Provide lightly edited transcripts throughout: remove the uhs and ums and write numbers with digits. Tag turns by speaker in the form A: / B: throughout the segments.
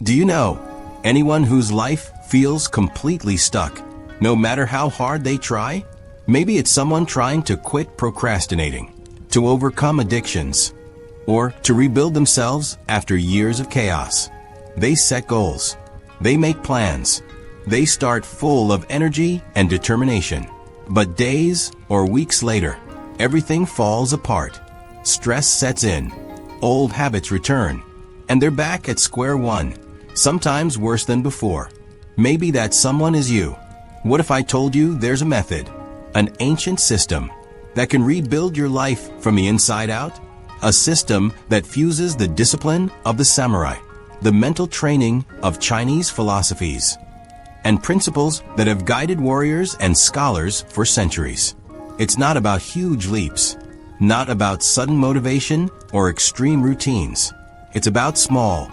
A: Do you know anyone whose life feels completely stuck, no matter how hard they try? Maybe it's someone trying to quit procrastinating, to overcome addictions, or to rebuild themselves after years of chaos. They set goals. They make plans. They start full of energy and determination. But days or weeks later, everything falls apart. Stress sets in. Old habits return. And they're back at square one, sometimes worse than before. Maybe that someone is you. What if I told you there's a method, an ancient system, that can rebuild your life from the inside out? A system that fuses the discipline of the samurai, the mental training of Chinese philosophies, and principles that have guided warriors and scholars for centuries. It's not about huge leaps, not about sudden motivation or extreme routines. It's about small,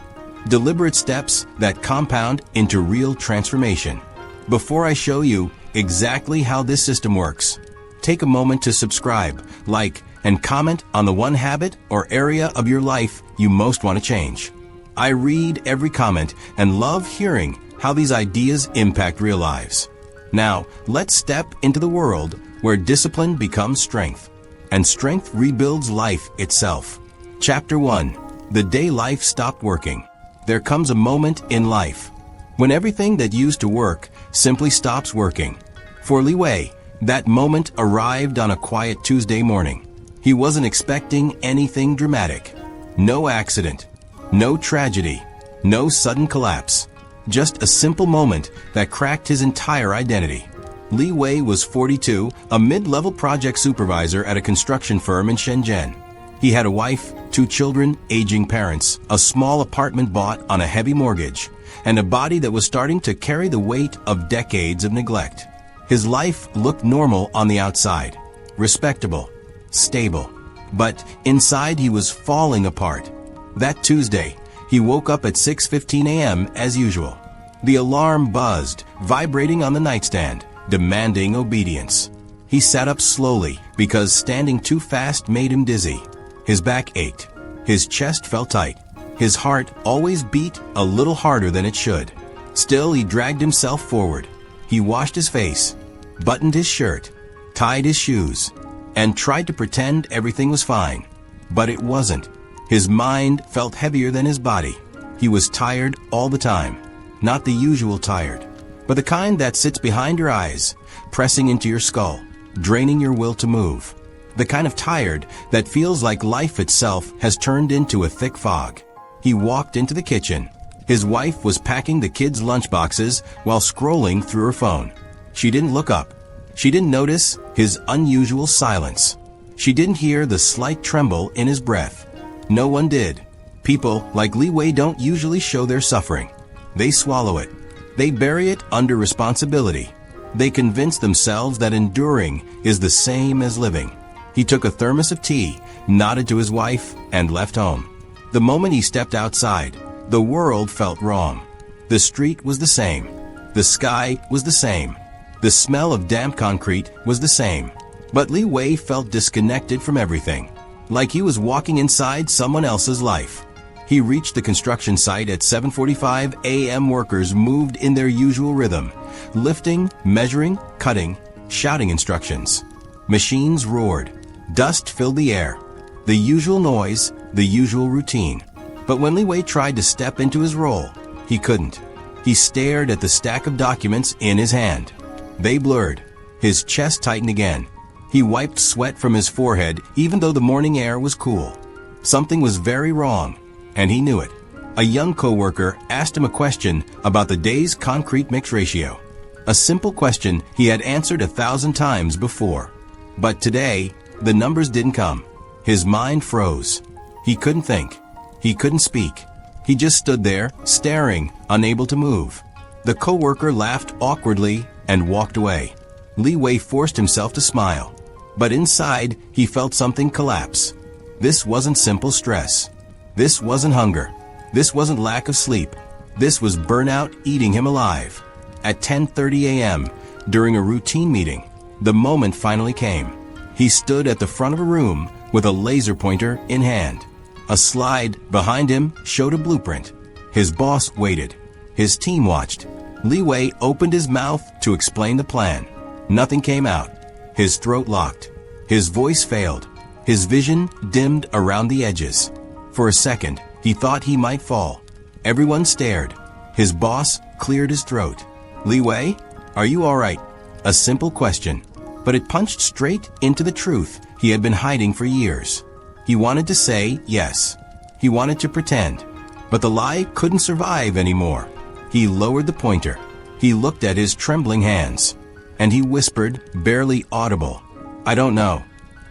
A: deliberate steps that compound into real transformation. Before I show you exactly how this system works, take a moment to subscribe, like, and comment on the one habit or area of your life you most want to change. I read every comment and love hearing how these ideas impact real lives. Now, let's step into the world where discipline becomes strength, and strength rebuilds life itself. Chapter 1. The day life stopped working. There comes a moment in life when everything that used to work simply stops working. For Li Wei, that moment arrived on a quiet Tuesday morning. He wasn't expecting anything dramatic. No accident, no tragedy, no sudden collapse. Just a simple moment that cracked his entire identity. Li Wei was 42, a mid-level project supervisor at a construction firm in Shenzhen. He had a wife, 2 children, aging parents, a small apartment bought on a heavy mortgage, and a body that was starting to carry the weight of decades of neglect. His life looked normal on the outside, respectable, stable, but inside he was falling apart. That Tuesday, he woke up at 6:15 a.m. as usual. The alarm buzzed, vibrating on the nightstand, demanding obedience. He sat up slowly because standing too fast made him dizzy. His back ached. His chest felt tight. His heart always beat a little harder than it should. Still, he dragged himself forward. He washed his face, buttoned his shirt, tied his shoes, and tried to pretend everything was fine. But it wasn't. His mind felt heavier than his body. He was tired all the time. Not the usual tired, but the kind that sits behind your eyes, pressing into your skull, draining your will to move. The kind of tired that feels like life itself has turned into a thick fog. He walked into the kitchen. His wife was packing the kids' lunchboxes while scrolling through her phone. She didn't look up. She didn't notice his unusual silence. She didn't hear the slight tremble in his breath. No one did. People like Li Wei don't usually show their suffering. They swallow it. They bury it under responsibility. They convince themselves that enduring is the same as living. He took a thermos of tea, nodded to his wife, and left home. The moment he stepped outside, the world felt wrong. The street was the same. The sky was the same. The smell of damp concrete was the same. But Li Wei felt disconnected from everything, like he was walking inside someone else's life. He reached the construction site at 7:45 a.m. Workers moved in their usual rhythm, lifting, measuring, cutting, shouting instructions. Machines roared. Dust filled the air. The usual noise, the usual routine. But when Li Wei tried to step into his role, he couldn't. He stared at the stack of documents in his hand. They blurred. His chest tightened again. He wiped sweat from his forehead even though the morning air was cool. Something was very wrong, and he knew it. A young coworker asked him a question about the day's concrete mix ratio. A simple question he had answered 1,000 times before. But today, the numbers didn't come. His mind froze. He couldn't think. He couldn't speak. He just stood there, staring, unable to move. The coworker laughed awkwardly and walked away. Li Wei forced himself to smile. But inside, he felt something collapse. This wasn't simple stress. This wasn't hunger. This wasn't lack of sleep. This was burnout eating him alive. At 10:30 a.m., during a routine meeting, the moment finally came. He stood at the front of a room with a laser pointer in hand. A slide behind him showed a blueprint. His boss waited. His team watched. Li Wei opened his mouth to explain the plan. Nothing came out. His throat locked. His voice failed. His vision dimmed around the edges. For a second, he thought he might fall. Everyone stared. His boss cleared his throat. Li Wei, are you all right? A simple question, but it punched straight into the truth he had been hiding for years. He wanted to say yes. He wanted to pretend, but the lie couldn't survive anymore. He lowered the pointer. He looked at his trembling hands, and he whispered, barely audible, I don't know.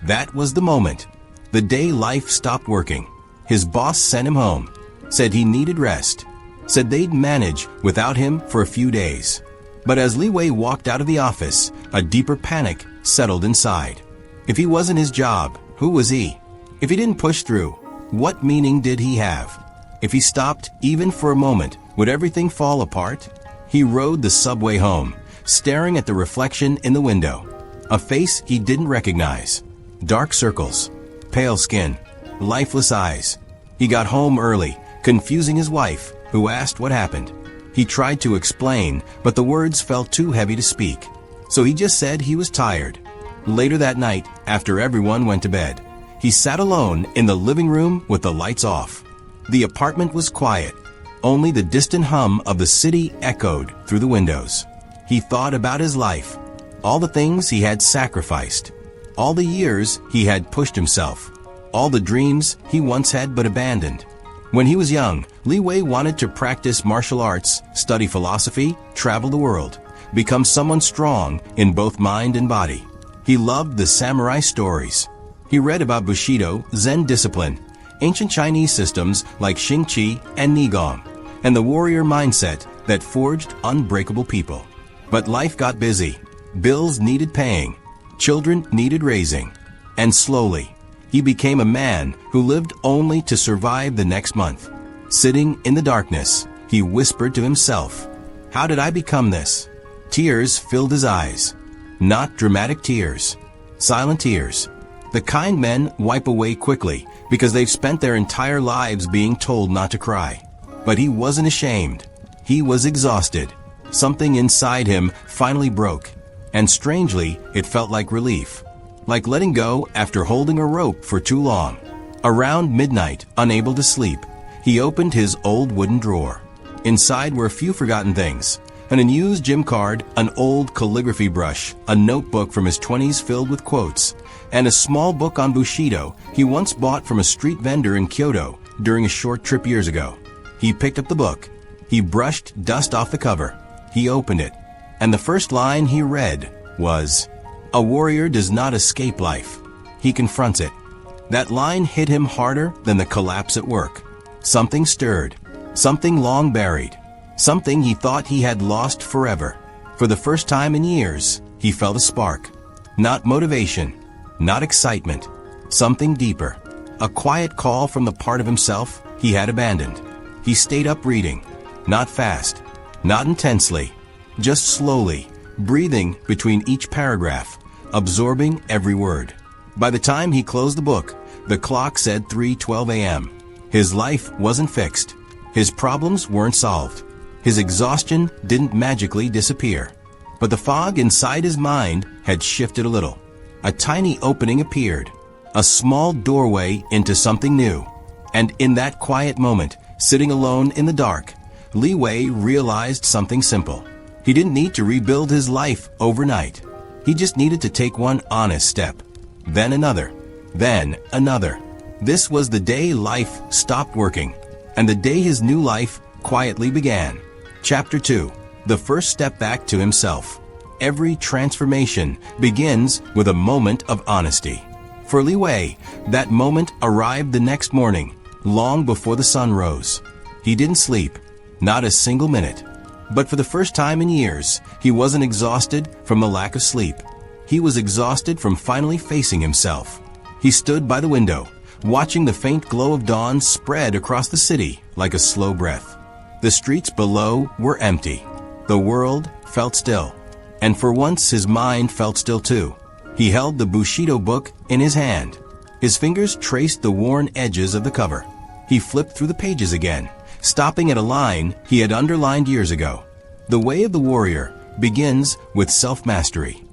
A: That was the moment. The day life stopped working. His boss sent him home, said he needed rest, said they'd manage without him for a few days. But as Li Wei walked out of the office, a deeper panic settled inside. If he wasn't his job, who was he? If he didn't push through, what meaning did he have? If he stopped even for a moment, would everything fall apart? He rode the subway home, staring at the reflection in the window. A face he didn't recognize. Dark circles, pale skin, lifeless eyes. He got home early, confusing his wife, who asked what happened. He tried to explain, but the words felt too heavy to speak. So he just said he was tired. Later that night, after everyone went to bed, he sat alone in the living room with the lights off. The apartment was quiet. Only the distant hum of the city echoed through the windows. He thought about his life, all the things he had sacrificed, all the years he had pushed himself, all the dreams he once had but abandoned. When he was young, Li Wei wanted to practice martial arts, study philosophy, travel the world, become someone strong in both mind and body. He loved the samurai stories. He read about Bushido, Zen discipline, ancient Chinese systems like Xing Qi and Nigong, and the warrior mindset that forged unbreakable people. But life got busy. Bills needed paying. Children needed raising. And slowly, he became a man who lived only to survive the next month. Sitting in the darkness, he whispered to himself, "How did I become this?" Tears filled his eyes. Not dramatic tears. Silent tears. The kind men wipe away quickly because they've spent their entire lives being told not to cry. But he wasn't ashamed. He was exhausted. Something inside him finally broke. And strangely, it felt like relief. Like letting go after holding a rope for too long. Around midnight, unable to sleep, he opened his old wooden drawer. Inside were a few forgotten things. An unused gym card, an old calligraphy brush, a notebook from his 20s filled with quotes, and a small book on Bushido he once bought from a street vendor in Kyoto during a short trip years ago. He picked up the book. He brushed dust off the cover. He opened it. And the first line he read was, "A warrior does not escape life. He confronts it." That line hit him harder than the collapse at work. Something stirred. Something long buried. Something he thought he had lost forever. For the first time in years, he felt a spark. Not motivation. Not excitement. Something deeper. A quiet call from the part of himself he had abandoned. He stayed up reading. Not fast. Not intensely. Just slowly, breathing between each paragraph, absorbing every word. By the time he closed the book, the clock said 3:12 a.m. His life wasn't fixed. His problems weren't solved. His exhaustion didn't magically disappear. But the fog inside his mind had shifted a little. A tiny opening appeared. A small doorway into something new. And in that quiet moment, sitting alone in the dark, Li Wei realized something simple. He didn't need to rebuild his life overnight. He just needed to take one honest step. Then another. Then another. This was the day life stopped working, and the day his new life quietly began. Chapter 2. The first step back to himself. Every transformation begins with a moment of honesty. For Li Wei, that moment arrived the next morning, long before the sun rose. He didn't sleep, not a single minute. But for the first time in years, he wasn't exhausted from the lack of sleep. He was exhausted from finally facing himself. He stood by the window, watching the faint glow of dawn spread across the city like a slow breath. The streets below were empty. The world felt still. And for once his mind felt still too. He held the Bushido book in his hand. His fingers traced the worn edges of the cover. He flipped through the pages again, stopping at a line he had underlined years ago. The way of the warrior begins with self-mastery.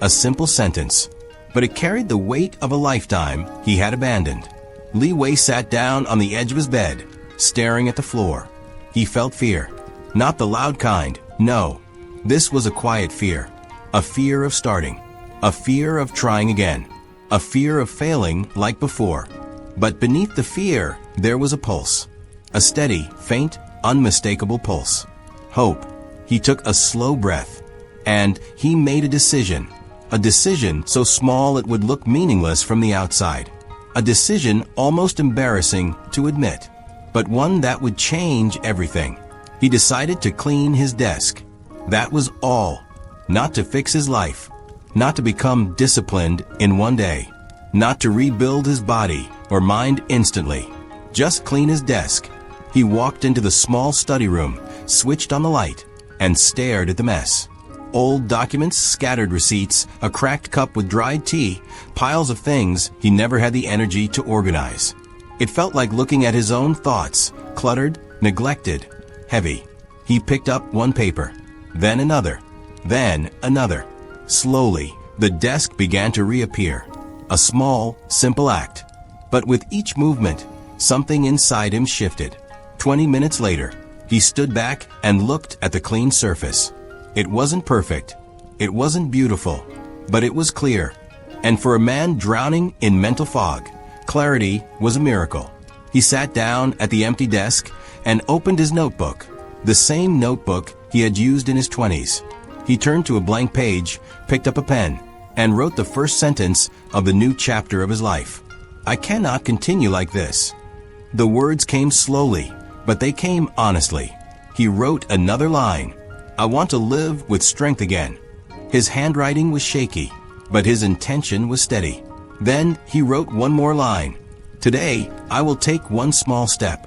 A: A simple sentence, but it carried the weight of a lifetime he had abandoned. Li Wei sat down on the edge of his bed, staring at the floor. He felt fear. Not the loud kind, no. This was a quiet fear. A fear of starting. A fear of trying again. A fear of failing like before. But beneath the fear, there was a pulse. A steady, faint, unmistakable pulse. Hope. He took a slow breath. And he made a decision. A decision so small it would look meaningless from the outside. A decision almost embarrassing to admit. But one that would change everything. He decided to clean his desk. That was all. Not to fix his life. Not to become disciplined in one day. Not to rebuild his body or mind instantly. Just clean his desk. He walked into the small study room, switched on the light, and stared at the mess. Old documents, scattered receipts, a cracked cup with dried tea, piles of things he never had the energy to organize. It felt like looking at his own thoughts, cluttered, neglected, heavy. He picked up one paper, then another, then another. Slowly, the desk began to reappear. A small, simple act. But with each movement, something inside him shifted. 20 minutes later, he stood back and looked at the clean surface. It wasn't perfect. It wasn't beautiful. But it was clear. And for a man drowning in mental fog, clarity was a miracle. He sat down at the empty desk and opened his notebook, the same notebook he had used in his 20s. He turned to a blank page, picked up a pen, and wrote the first sentence of the new chapter of his life. I cannot continue like this. The words came slowly, but they came honestly. He wrote another line. I want to live with strength again. His handwriting was shaky, but his intention was steady. Then he wrote one more line. Today, I will take one small step.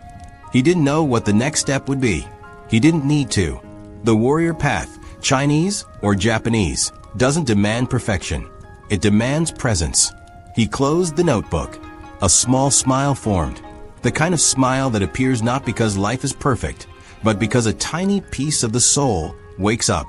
A: He didn't know what the next step would be. He didn't need to. The warrior path, Chinese or Japanese, doesn't demand perfection. It demands presence. He closed the notebook. A small smile formed. The kind of smile that appears not because life is perfect, but because a tiny piece of the soul wakes up.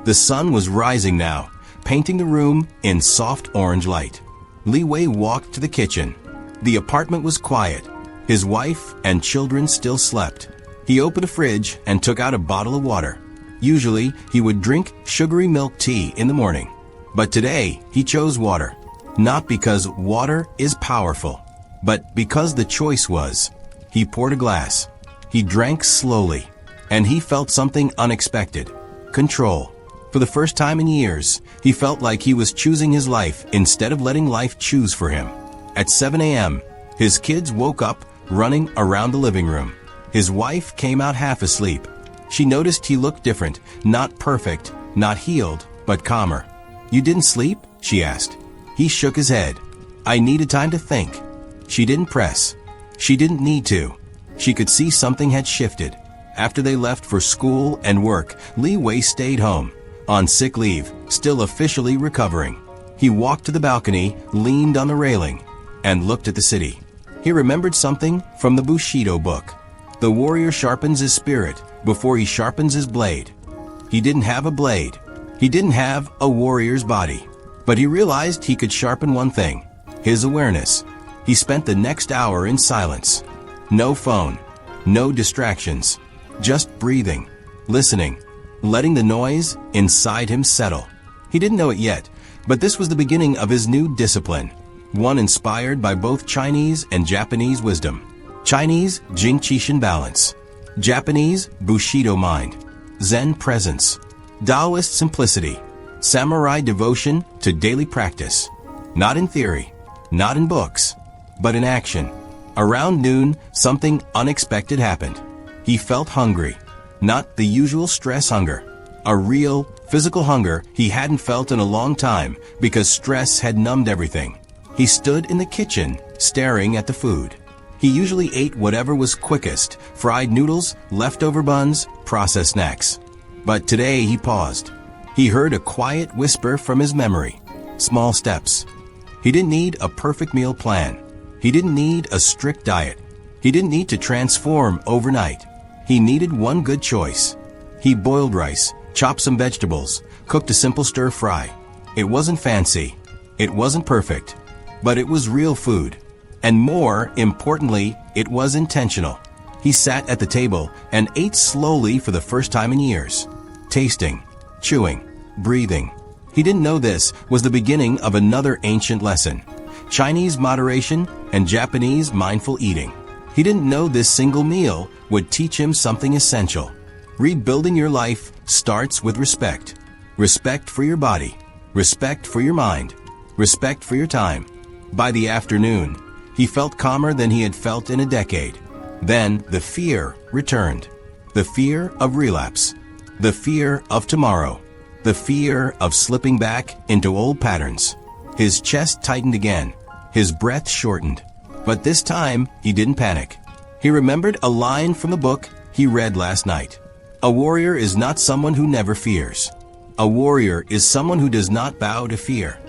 A: The sun was rising now, painting the room in soft orange light. Li Wei walked to the kitchen. The apartment was quiet. His wife and children still slept. He opened a fridge and took out a bottle of water. Usually, he would drink sugary milk tea in the morning. But today, he chose water. Not because water is powerful, but because the choice was. He poured a glass. He drank slowly. And he felt something unexpected. Control. For the first time in years, he felt like he was choosing his life instead of letting life choose for him. At 7 a.m., his kids woke up, running around the living room. His wife came out half asleep. She noticed he looked different, not perfect, not healed, but calmer. You didn't sleep? She asked. He shook his head. I needed time to think. She didn't press. She didn't need to. She could see something had shifted. After they left for school and work, Li Wei stayed home, on sick leave, still officially recovering. He walked to the balcony, leaned on the railing, and looked at the city. He remembered something from the Bushido book. The warrior sharpens his spirit before he sharpens his blade. He didn't have a blade. He didn't have a warrior's body. But he realized he could sharpen one thing, his awareness. He spent the next hour in silence. No phone, no distractions. Just breathing, listening, letting the noise inside him settle. He didn't know it yet, but this was the beginning of his new discipline, one inspired by both Chinese and Japanese wisdom. Chinese, Jingqi Shen balance. Japanese, Bushido mind. Zen presence. Taoist simplicity. Samurai devotion to daily practice. Not in theory, not in books, but in action. Around noon, something unexpected happened. He felt hungry, not the usual stress hunger. A real, physical hunger he hadn't felt in a long time because stress had numbed everything. He stood in the kitchen, staring at the food. He usually ate whatever was quickest, fried noodles, leftover buns, processed snacks. But today he paused. He heard a quiet whisper from his memory. Small steps. He didn't need a perfect meal plan. He didn't need a strict diet. He didn't need to transform overnight. He needed one good choice. He boiled rice, chopped some vegetables, cooked a simple stir-fry. It wasn't fancy. It wasn't perfect. But it was real food. And more importantly, it was intentional. He sat at the table and ate slowly for the first time in years. Tasting, chewing, breathing. He didn't know this was the beginning of another ancient lesson. Chinese moderation and Japanese mindful eating. He didn't know this single meal would teach him something essential. Rebuilding your life starts with respect. Respect for your body. Respect for your mind. Respect for your time. By the afternoon, he felt calmer than he had felt in a decade. Then the fear returned. The fear of relapse. The fear of tomorrow. The fear of slipping back into old patterns. His chest tightened again. His breath shortened. But this time, he didn't panic. He remembered a line from the book he read last night. A warrior is not someone who never fears. A warrior is someone who does not bow to fear.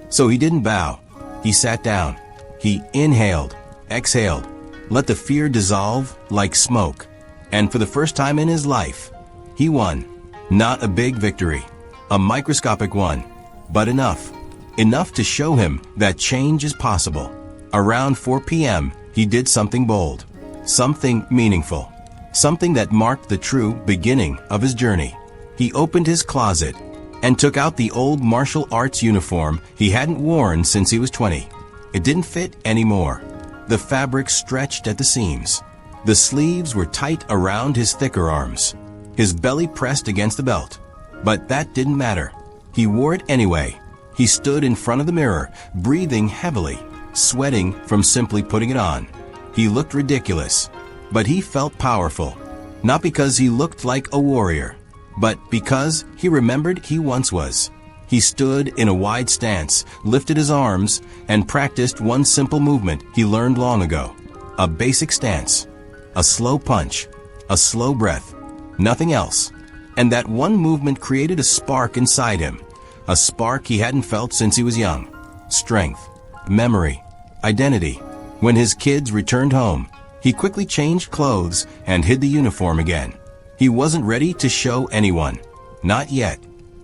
A: So he didn't bow. He sat down. He inhaled, exhaled, let the fear dissolve like smoke. And for the first time in his life, he won. Not a big victory, a microscopic one, but enough. Enough to show him that change is possible. Around 4 p.m., he did something bold, something meaningful, something that marked the true beginning of his journey. He opened his closet and took out the old martial arts uniform he hadn't worn since he was 20. It didn't fit anymore. The fabric stretched at the seams. The sleeves were tight around his thicker arms. His belly pressed against the belt. But that didn't matter. He wore it anyway. He stood in front of the mirror, breathing heavily, sweating from simply putting it on. He looked ridiculous, but he felt powerful. Not because he looked like a warrior, but because he remembered he once was. He stood in a wide stance, lifted his arms, and practiced one simple movement he learned long ago. A basic stance. A slow punch. A slow breath. Nothing else. And that one movement created a spark inside him. A spark he hadn't felt since he was young. Strength. Memory. Identity. When his kids returned home, he quickly changed clothes and hid the uniform again. He wasn't ready to show anyone. Not yet.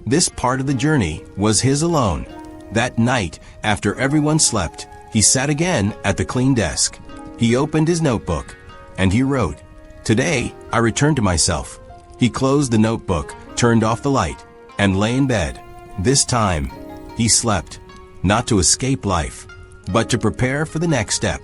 A: This part of the journey was his alone. That night, after everyone slept, he sat again at the clean desk. He opened his notebook, and he wrote, "Today, I return to myself." He closed the notebook, turned off the light, and lay in bed. This time, he slept, not to escape life, but to prepare for the next step.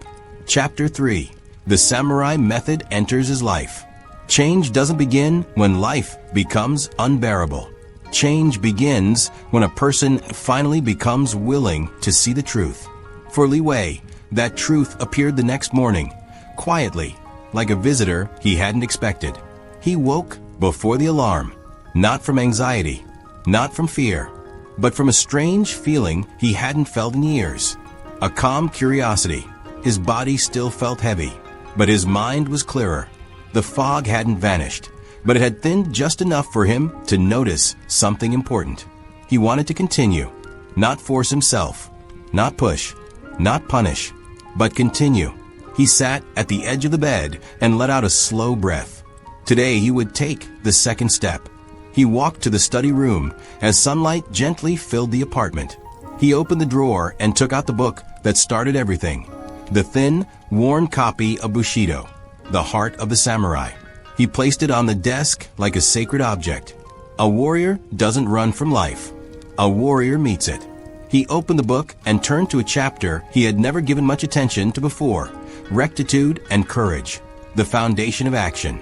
A: Chapter 3. The Samurai Method enters his life. Change doesn't begin when life becomes unbearable. Change begins when a person finally becomes willing to see the truth. For Li Wei, that truth appeared the next morning, quietly, like a visitor he hadn't expected. He woke before the alarm, not from anxiety, not from fear, but from a strange feeling he hadn't felt in years. A calm curiosity. His body still felt heavy, but his mind was clearer. The fog hadn't vanished, but it had thinned just enough for him to notice something important. He wanted to continue, not force himself, not push, not punish, but continue. He sat at the edge of the bed and let out a slow breath. Today he would take the second step. He walked to the study room as sunlight gently filled the apartment. He opened the drawer and took out the book that started everything. The thin, worn copy of Bushido, the Heart of the Samurai. He placed it on the desk like a sacred object. A warrior doesn't run from life. A warrior meets it. He opened the book and turned to a chapter he had never given much attention to before. Rectitude and courage, the foundation of action.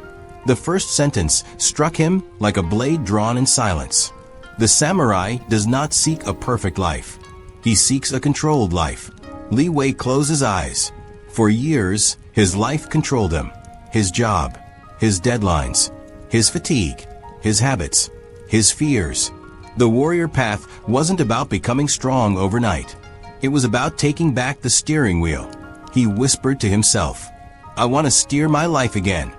A: The first sentence struck him like a blade drawn in silence. The samurai does not seek a perfect life. He seeks a controlled life. Li Wei closed his eyes. For years, his life controlled him. His job, his deadlines, his fatigue, his habits, his fears. The warrior path wasn't about becoming strong overnight. It was about taking back the steering wheel. He whispered to himself, "I want to steer my life again."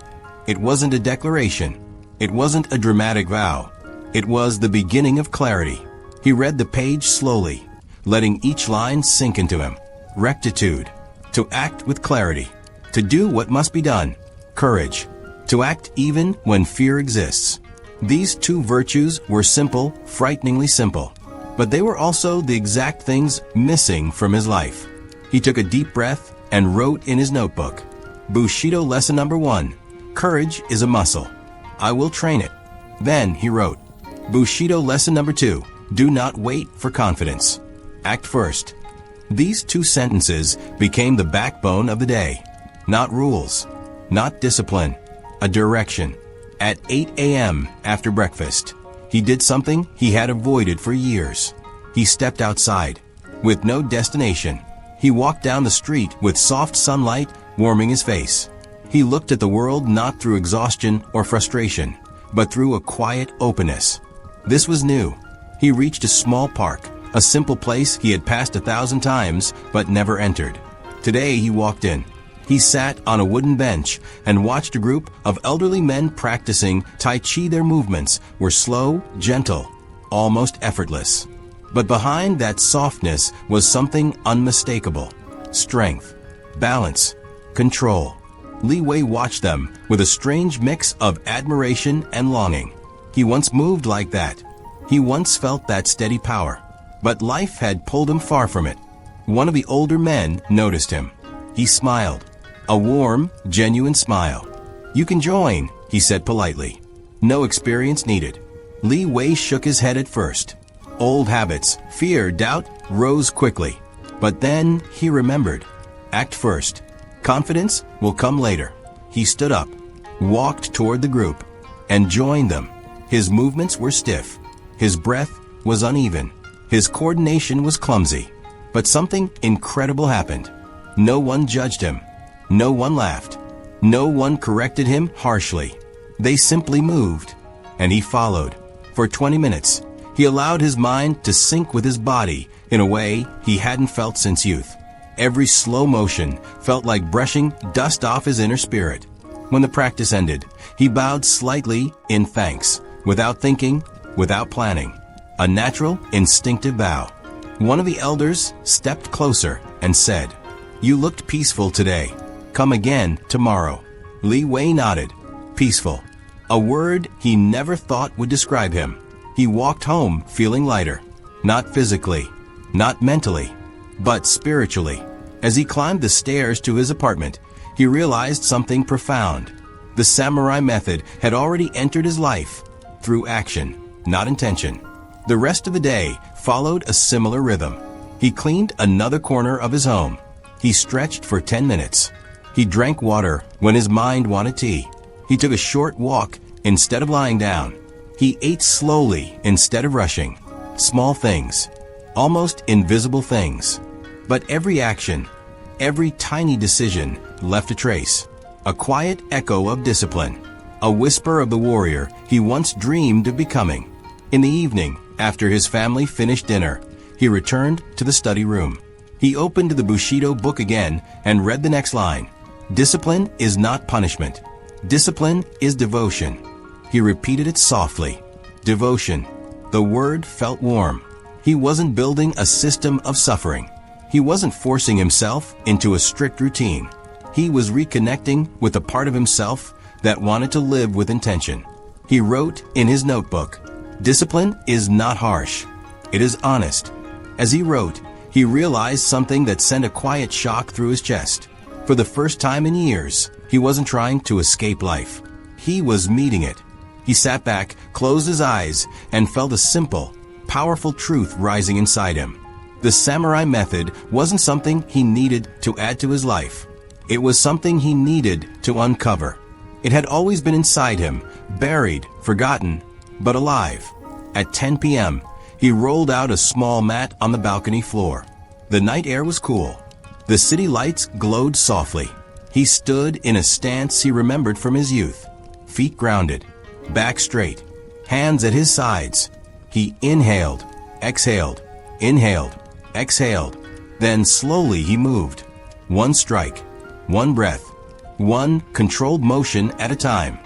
A: It wasn't a declaration. It wasn't a dramatic vow. It was the beginning of clarity. He read the page slowly, letting each line sink into him. Rectitude, to act with clarity, to do what must be done. Courage, to act even when fear exists. These two virtues were simple, frighteningly simple, but they were also the exact things missing from his life. He took a deep breath and wrote in his notebook, Bushido lesson number 1, courage is a muscle. I will train it. Then he wrote, Bushido lesson number 2, do not wait for confidence. Act first. These two sentences became the backbone of the day. Not rules, not discipline, a direction. At 8 a.m. after breakfast, he did something he had avoided for years. He stepped outside. With no destination, he walked down the street with soft sunlight warming his face. He looked at the world not through exhaustion or frustration, but through a quiet openness. This was new. He reached a small park, a simple place he had passed 1,000 times but never entered. Today he walked in. He sat on a wooden bench and watched a group of elderly men practicing Tai Chi. Their movements were slow, gentle, almost effortless. But behind that softness was something unmistakable. Strength, balance, control. Li Wei watched them with a strange mix of admiration and longing. He once moved like that. He once felt that steady power. But life had pulled him far from it. One of the older men noticed him. He smiled. A warm, genuine smile. You can join, he said politely. No experience needed. Li Wei shook his head at first. Old habits, fear, doubt rose quickly. But then he remembered. Act first. Confidence will come later. He stood up, walked toward the group, and joined them. His movements were stiff. His breath was uneven. His coordination was clumsy. But something incredible happened. No one judged him. No one laughed. No one corrected him harshly. They simply moved, and he followed. For 20 minutes, he allowed his mind to sync with his body in a way he hadn't felt since youth. Every slow motion felt like brushing dust off his inner spirit. When the practice ended, he bowed slightly in thanks, without thinking, without planning. A natural, instinctive bow. One of the elders stepped closer and said, You looked peaceful today. Come again tomorrow. Li Wei nodded. Peaceful. A word he never thought would describe him. He walked home feeling lighter. Not physically, not mentally, but spiritually. As he climbed the stairs to his apartment, he realized something profound. The samurai method had already entered his life through action, not intention. The rest of the day followed a similar rhythm. He cleaned another corner of his home. He stretched for 10 minutes. He drank water when his mind wanted tea. He took a short walk instead of lying down. He ate slowly instead of rushing. Small things, almost invisible things. But every action, every tiny decision left a trace. A quiet echo of discipline. A whisper of the warrior he once dreamed of becoming. In the evening, after his family finished dinner, he returned to the study room. He opened the Bushido book again and read the next line. Discipline is not punishment. Discipline is devotion. He repeated it softly. Devotion. The word felt warm. He wasn't building a system of suffering. He wasn't forcing himself into a strict routine. He was reconnecting with a part of himself that wanted to live with intention. He wrote in his notebook, Discipline is not harsh. It is honest. As he wrote, he realized something that sent a quiet shock through his chest. For the first time in years, he wasn't trying to escape life. He was meeting it. He sat back, closed his eyes, and felt a simple, powerful truth rising inside him. The samurai method wasn't something he needed to add to his life. It was something he needed to uncover. It had always been inside him, buried, forgotten, but alive. At 10 p.m., he rolled out a small mat on the balcony floor. The night air was cool. The city lights glowed softly. He stood in a stance he remembered from his youth. Feet grounded, back straight, hands at his sides. He inhaled, exhaled, inhaled, exhaled. Then slowly he moved. One strike, one breath, one controlled motion at a time.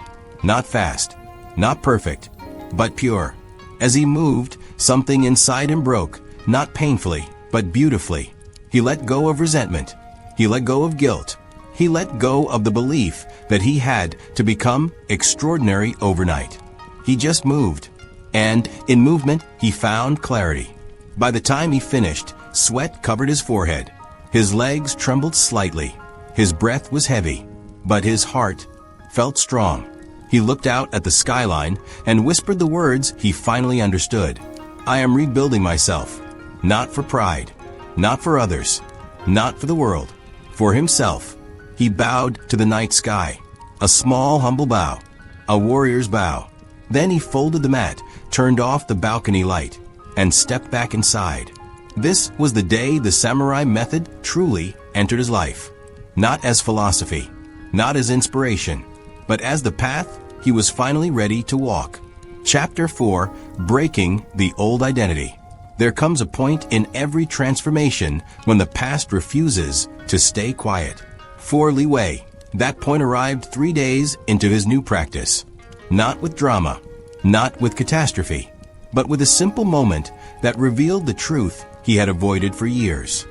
A: Not fast, not perfect, but pure. As he moved, something inside him broke, not painfully, but beautifully. He let go of resentment. He let go of guilt. He let go of the belief that he had to become extraordinary overnight. He just moved. And in movement, he found clarity. By the time he finished, sweat covered his forehead. His legs trembled slightly. His breath was heavy, but his heart felt strong. He looked out at the skyline and whispered the words he finally understood. I am rebuilding myself, not for pride, not for others, not for the world, for himself. He bowed to the night sky, a small humble bow, a warrior's bow. Then he folded the mat, turned off the balcony light, and stepped back inside. This was the day the samurai method truly entered his life. Not as philosophy, not as inspiration, but as the path he was finally ready to walk. Chapter 4, Breaking the Old Identity. There comes a point in every transformation when the past refuses to stay quiet. For Li Wei, that point arrived 3 days into his new practice. Not with drama, not with catastrophe, but with a simple moment that revealed the truth he had avoided for years.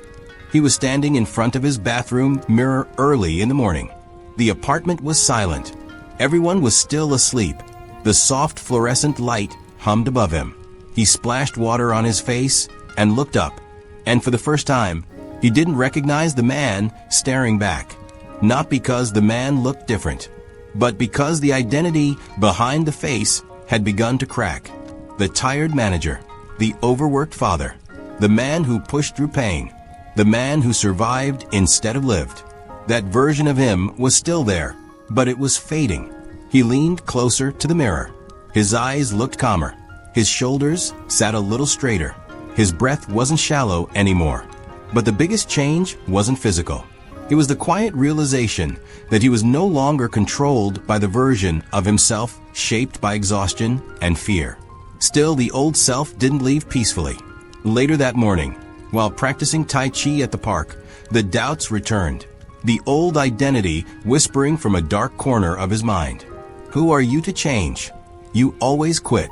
A: He was standing in front of his bathroom mirror early in the morning. The apartment was silent. Everyone was still asleep. The soft fluorescent light hummed above him. He splashed water on his face and looked up. And for the first time, he didn't recognize the man staring back. Not because the man looked different, but because the identity behind the face had begun to crack. The tired manager, the overworked father, the man who pushed through pain, the man who survived instead of lived. That version of him was still there, but it was fading. He leaned closer to the mirror. His eyes looked calmer. His shoulders sat a little straighter. His breath wasn't shallow anymore. But the biggest change wasn't physical. It was the quiet realization that he was no longer controlled by the version of himself shaped by exhaustion and fear. Still, the old self didn't leave peacefully. Later that morning, while practicing Tai Chi at the park, the doubts returned. The old identity whispering from a dark corner of his mind. Who are you to change? You always quit.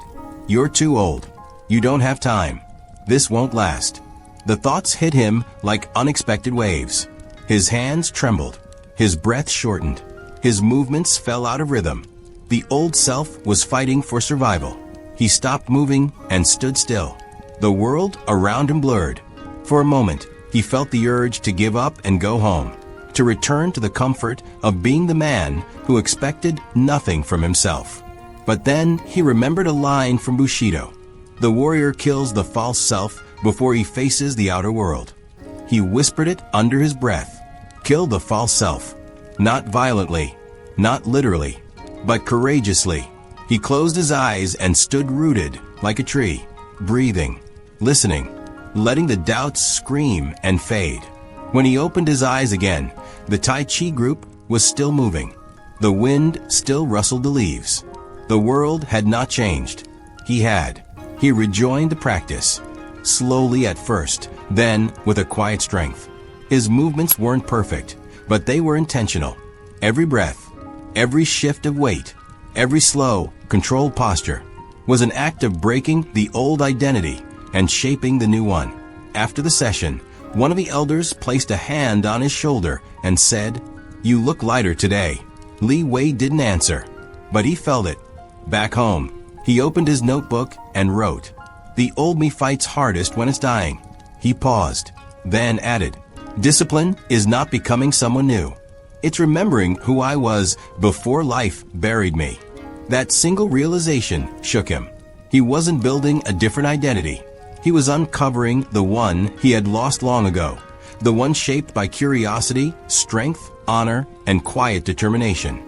A: You're too old. You don't have time. This won't last. The thoughts hit him like unexpected waves. His hands trembled. His breath shortened. His movements fell out of rhythm. The old self was fighting for survival. He stopped moving and stood still. The world around him blurred. For a moment, he felt the urge to give up and go home, to return to the comfort of being the man who expected nothing from himself. But then he remembered a line from Bushido. The warrior kills the false self before he faces the outer world. He whispered it under his breath. Kill the false self. Not violently, not literally, but courageously. He closed his eyes and stood rooted like a tree, breathing, listening, letting the doubts scream and fade. When he opened his eyes again, the Tai Chi group was still moving. The wind still rustled the leaves. The world had not changed. He had. He rejoined the practice. Slowly at first, then with a quiet strength. His movements weren't perfect, but they were intentional. Every breath, every shift of weight, every slow, controlled posture was an act of breaking the old identity and shaping the new one. After the session, one of the elders placed a hand on his shoulder and said, "You look lighter today." Li Wei didn't answer, but he felt it. Back home, he opened his notebook and wrote, "The old me fights hardest when it's dying." He paused, then added, "Discipline is not becoming someone new. It's remembering who I was before life buried me." That single realization shook him. He wasn't building a different identity. He was uncovering the one he had lost long ago, the one shaped by curiosity, strength, honor, and quiet determination.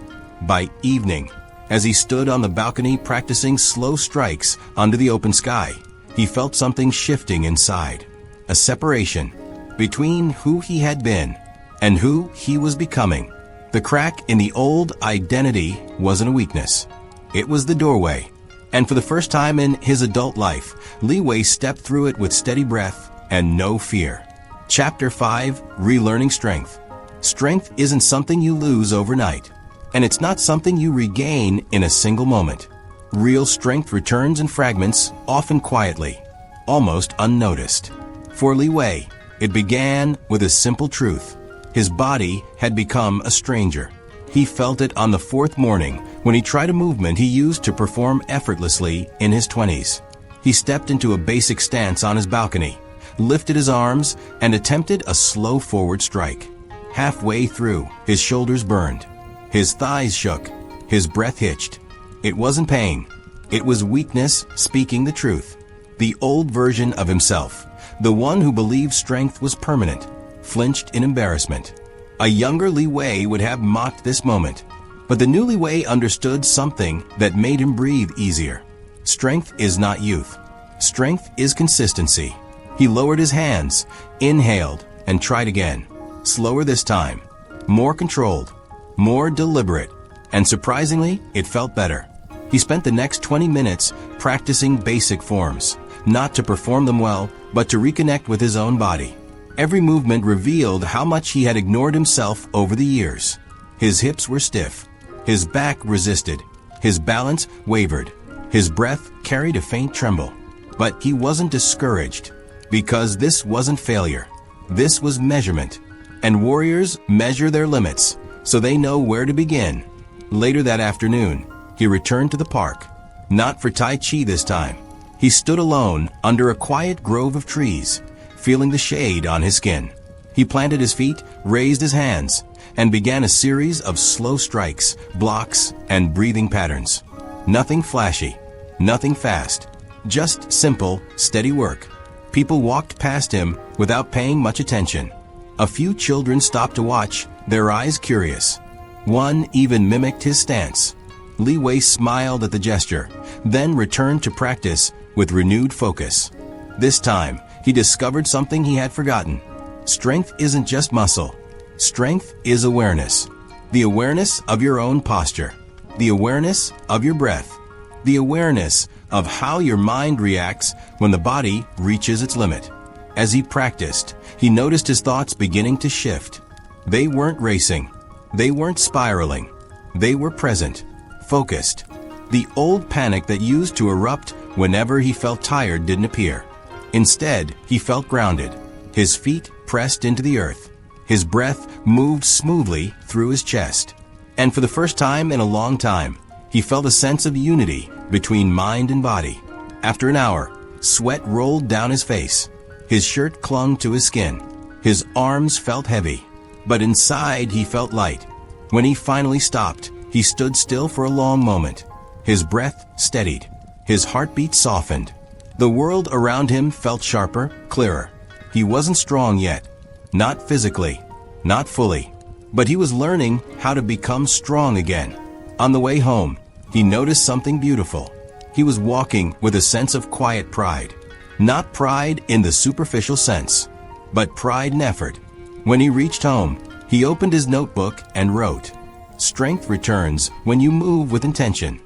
A: By evening, as he stood on the balcony practicing slow strikes under the open sky, he felt something shifting inside. A separation between who he had been and who he was becoming. The crack in the old identity wasn't a weakness. It was the doorway. And for the first time in his adult life, Li Wei stepped through it with steady breath and no fear. Chapter 5, Relearning Strength. Strength isn't something you lose overnight, and it's not something you regain in a single moment. Real strength returns in fragments, often quietly, almost unnoticed. For Li Wei, it began with a simple truth. His body had become a stranger. He felt it on the fourth morning when he tried a movement he used to perform effortlessly in his 20s. He stepped into a basic stance on his balcony, lifted his arms, and attempted a slow forward strike. Halfway through, his shoulders burned. His thighs shook. His breath hitched. It wasn't pain. It was weakness speaking the truth. The old version of himself, the one who believed strength was permanent, flinched in embarrassment. A younger Li Wei would have mocked this moment, but the new Li Wei understood something that made him breathe easier. Strength is not youth. Strength is consistency. He lowered his hands, inhaled, and tried again. Slower this time, more controlled, more deliberate, and surprisingly, it felt better. He spent the next 20 minutes practicing basic forms, not to perform them well, but to reconnect with his own body. Every movement revealed how much he had ignored himself over the years. His hips were stiff. His back resisted. His balance wavered. His breath carried a faint tremble. But he wasn't discouraged, because this wasn't failure. This was measurement. And warriors measure their limits, so they know where to begin. Later that afternoon, he returned to the park. Not for Tai Chi this time. He stood alone under a quiet grove of trees, feeling the shade on his skin. He planted his feet, raised his hands, and began a series of slow strikes, blocks, and breathing patterns. Nothing flashy, nothing fast, just simple, steady work. People walked past him without paying much attention. A few children stopped to watch, their eyes curious. One even mimicked his stance. Li Wei smiled at the gesture, then returned to practice with renewed focus. This time, he discovered something he had forgotten. Strength isn't just muscle. Strength is awareness. The awareness of your own posture. The awareness of your breath. The awareness of how your mind reacts when the body reaches its limit. As he practiced, he noticed his thoughts beginning to shift. They weren't racing. They weren't spiraling. They were present, focused. The old panic that used to erupt whenever he felt tired didn't appear. Instead, he felt grounded. His feet pressed into the earth. His breath moved smoothly through his chest. And for the first time in a long time, he felt a sense of unity between mind and body. After an hour, sweat rolled down his face. His shirt clung to his skin. His arms felt heavy, but inside he felt light. When he finally stopped, he stood still for a long moment. His breath steadied. His heartbeat softened. The world around him felt sharper, clearer. He wasn't strong yet. Not physically, not fully. But he was learning how to become strong again. On the way home, he noticed something beautiful. He was walking with a sense of quiet pride. Not pride in the superficial sense, but pride in effort. When he reached home, he opened his notebook and wrote, "Strength returns when you move with intention."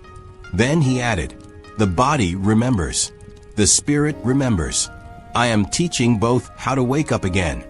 A: Then he added, "The body remembers. The spirit remembers. I am teaching both how to wake up again."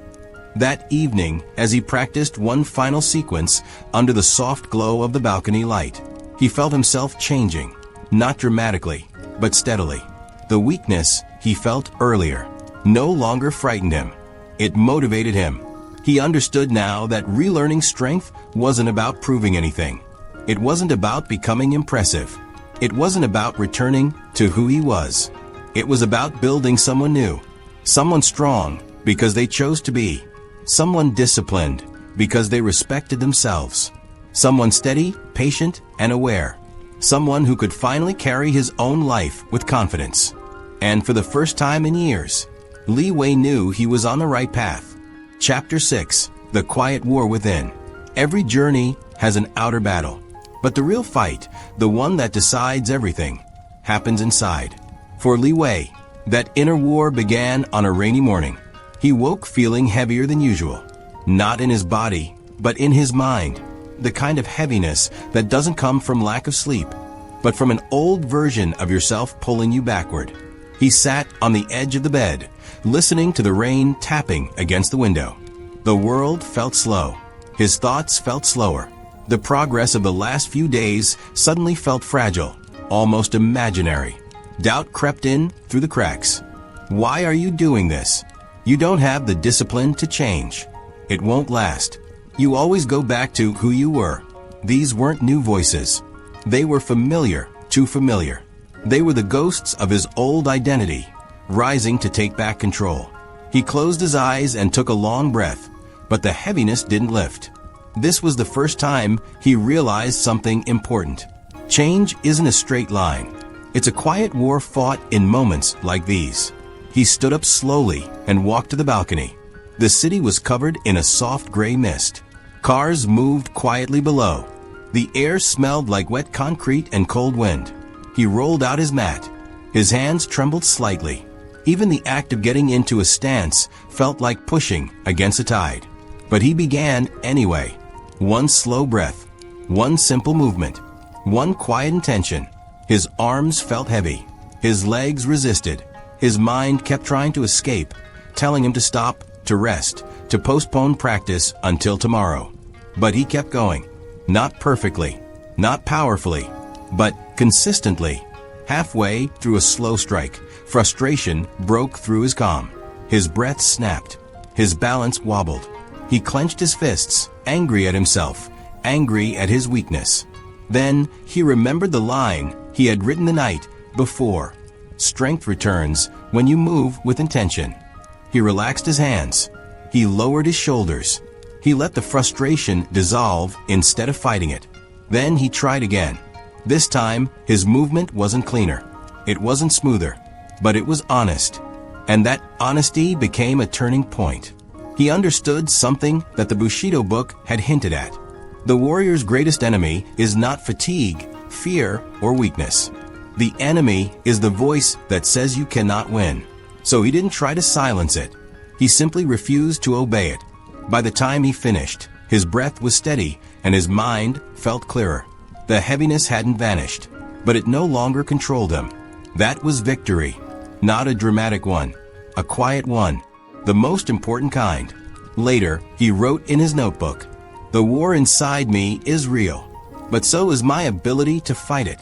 A: That evening, as he practiced one final sequence under the soft glow of the balcony light, he felt himself changing, not dramatically, but steadily. The weakness he felt earlier no longer frightened him. It motivated him. He understood now that relearning strength wasn't about proving anything. It wasn't about becoming impressive. It wasn't about returning to who he was. It was about building someone new, someone strong because they chose to be, someone disciplined because they respected themselves, someone steady, patient, and aware, someone who could finally carry his own life with confidence. And for the first time in years, Li Wei knew he was on the right path. Chapter 6, The Quiet War Within. Every journey has an outer battle, but the real fight, the one that decides everything, happens inside. For Li Wei, that inner war began on a rainy morning. He woke feeling heavier than usual, not in his body, but in his mind, the kind of heaviness that doesn't come from lack of sleep, but from an old version of yourself pulling you backward. He sat on the edge of the bed, listening to the rain tapping against the window. The world felt slow. His thoughts felt slower. The progress of the last few days suddenly felt fragile, almost imaginary. Doubt crept in through the cracks. Why are you doing this? You don't have the discipline to change. It won't last. You always go back to who you were. These weren't new voices. They were familiar, too familiar. They were the ghosts of his old identity, rising to take back control. He closed his eyes and took a long breath, but the heaviness didn't lift. This was the first time he realized something important. Change isn't a straight line. It's a quiet war fought in moments like these. He stood up slowly and walked to the balcony. The city was covered in a soft gray mist. Cars moved quietly below. The air smelled like wet concrete and cold wind. He rolled out his mat. His hands trembled slightly. Even the act of getting into a stance felt like pushing against a tide. But he began anyway. One slow breath, one simple movement, one quiet intention. His arms felt heavy. His legs resisted. His mind kept trying to escape, telling him to stop, to rest, to postpone practice until tomorrow. But he kept going. Not perfectly, not powerfully, but consistently. Halfway through a slow strike, frustration broke through his calm. His breath snapped. His balance wobbled. He clenched his fists, angry at himself, angry at his weakness. Then he remembered the line he had written the night before. Strength returns when you move with intention. He relaxed his hands. He lowered his shoulders. He let the frustration dissolve instead of fighting it. Then he tried again. This time, his movement wasn't cleaner. It wasn't smoother, but it was honest. And that honesty became a turning point. He understood something that the Bushido book had hinted at. The warrior's greatest enemy is not fatigue, fear, or weakness. The enemy is the voice that says you cannot win. So he didn't try to silence it. He simply refused to obey it. By the time he finished, his breath was steady and his mind felt clearer. The heaviness hadn't vanished, but it no longer controlled him. That was victory. Not a dramatic one, a quiet one, the most important kind. Later, he wrote in his notebook, "The war inside me is real, but so is my ability to fight it."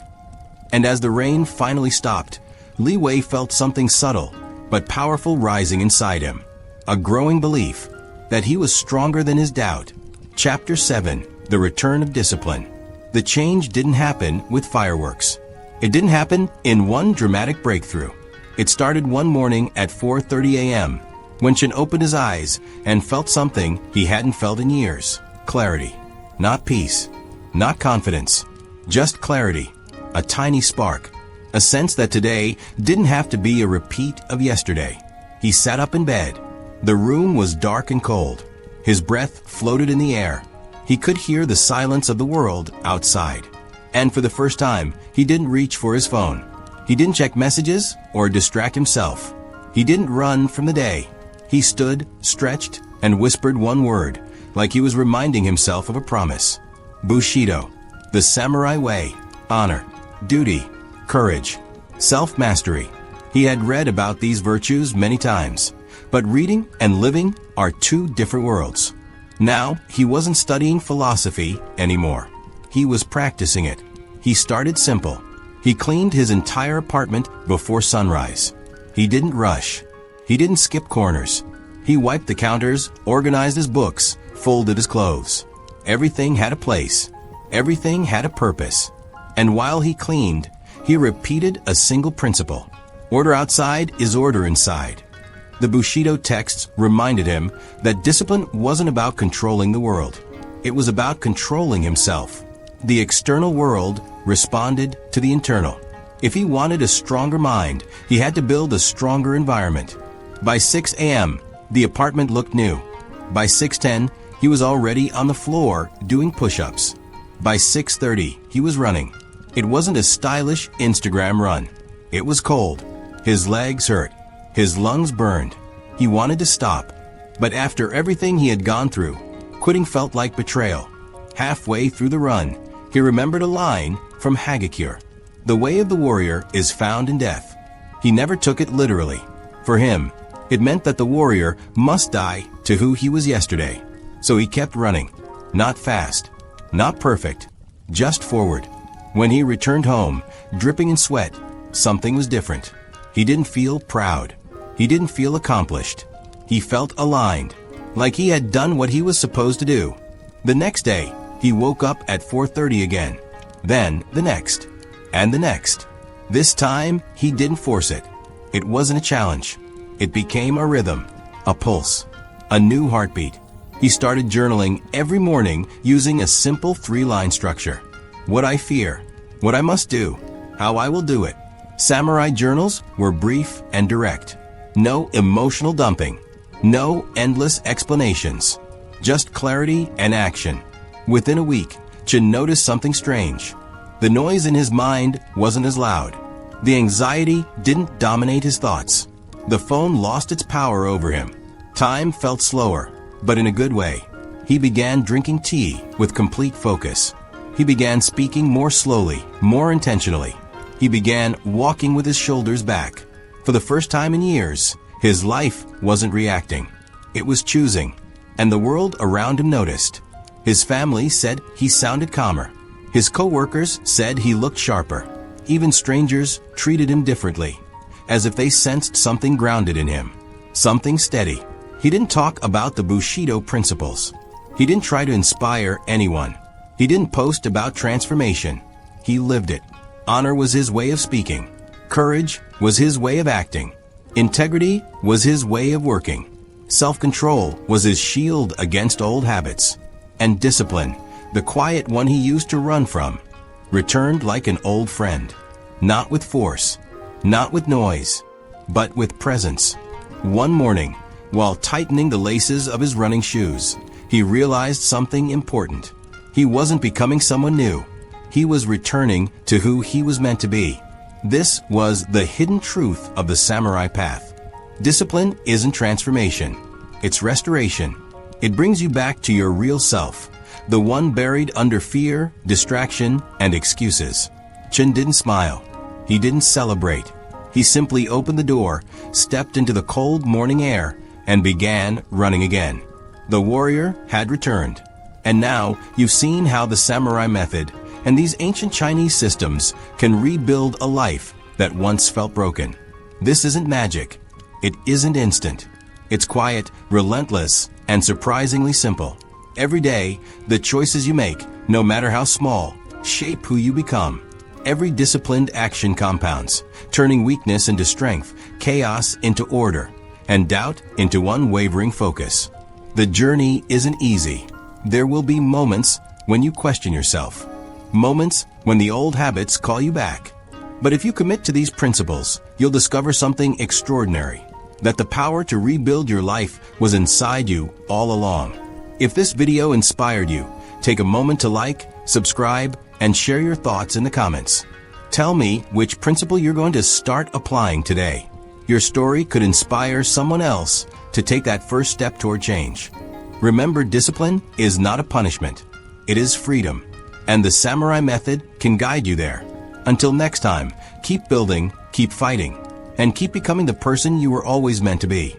A: And as the rain finally stopped, Li Wei felt something subtle but powerful rising inside him. A growing belief that he was stronger than his doubt. Chapter 7, The Return of Discipline. The change didn't happen with fireworks. It didn't happen in one dramatic breakthrough. It started one morning at 4:30 a.m. when Shen opened his eyes and felt something he hadn't felt in years. Clarity. Not peace. Not confidence. Just clarity. A tiny spark. A sense that today didn't have to be a repeat of yesterday. He sat up in bed. The room was dark and cold. His breath floated in the air. He could hear the silence of the world outside. And for the first time, he didn't reach for his phone. He didn't check messages or distract himself. He didn't run from the day. He stood, stretched, and whispered one word, like he was reminding himself of a promise. Bushido. The samurai way. Honor. Duty. Courage. Self-mastery. He had read about these virtues many times, but reading and living are two different worlds. Now, he wasn't studying philosophy anymore. He was practicing it. He started simple. He cleaned his entire apartment before sunrise. He didn't rush. He didn't skip corners. He wiped the counters, organized his books, folded his clothes. Everything had a place. Everything had a purpose. And while he cleaned, he repeated a single principle. Order outside is order inside. The Bushido texts reminded him that discipline wasn't about controlling the world. It was about controlling himself. The external world responded to the internal. If he wanted a stronger mind, he had to build a stronger environment. By 6 a.m., the apartment looked new. By 6:10, he was already on the floor doing push-ups. By 6:30, he was running. It wasn't a stylish Instagram run. It was cold. His legs hurt. His lungs burned. He wanted to stop. But after everything he had gone through, quitting felt like betrayal. Halfway through the run, he remembered a line from Hagakure. The way of the warrior is found in death. He never took it literally. For him, it meant that the warrior must die to who he was yesterday. So he kept running. Not fast. Not perfect. Just forward. When he returned home, dripping in sweat, something was different. He didn't feel proud. He didn't feel accomplished. He felt aligned, like he had done what he was supposed to do. The next day, he woke up at 4:30 again. Then the next. And the next. This time, he didn't force it. It wasn't a challenge. It became a rhythm, a pulse, a new heartbeat. He started journaling every morning using a simple 3-line structure. What I fear, what I must do, how I will do it. Samurai journals were brief and direct. No emotional dumping. No endless explanations. Just clarity and action. Within a week, Shen noticed something strange. The noise in his mind wasn't as loud. The anxiety didn't dominate his thoughts. The phone lost its power over him. Time felt slower, but in a good way. He began drinking tea with complete focus. He began speaking more slowly, more intentionally. He began walking with his shoulders back. For the first time in years, his life wasn't reacting. It was choosing. And the world around him noticed. His family said he sounded calmer. His co-workers said he looked sharper. Even strangers treated him differently, as if they sensed something grounded in him, something steady. He didn't talk about the Bushido principles. He didn't try to inspire anyone. He didn't post about transformation. He lived it. Honor was his way of speaking. Courage was his way of acting. Integrity was his way of working. Self-control was his shield against old habits. And discipline, the quiet one he used to run from, returned like an old friend. Not with force, not with noise, but with presence. One morning, while tightening the laces of his running shoes, he realized something important. He wasn't becoming someone new. He was returning to who he was meant to be. This was the hidden truth of the samurai path. Discipline isn't transformation. It's restoration. It brings you back to your real self, the one buried under fear, distraction, and excuses. Shen didn't smile. He didn't celebrate. He simply opened the door, stepped into the cold morning air, and began running again. The warrior had returned. And now you've seen how the samurai method and these ancient Chinese systems can rebuild a life that once felt broken. This isn't magic. It isn't instant. It's quiet, relentless, and surprisingly simple. Every day, the choices you make, no matter how small, shape who you become. Every disciplined action compounds, turning weakness into strength, chaos into order, and doubt into unwavering focus. The journey isn't easy. There will be moments when you question yourself. Moments when the old habits call you back. But if you commit to these principles, you'll discover something extraordinary. That the power to rebuild your life was inside you all along. If this video inspired you, take a moment to like, subscribe, and share your thoughts in the comments. Tell me which principle you're going to start applying today. Your story could inspire someone else to take that first step toward change. Remember, discipline is not a punishment. It is freedom. And the samurai method can guide you there. Until next time, keep building, keep fighting, and keep becoming the person you were always meant to be.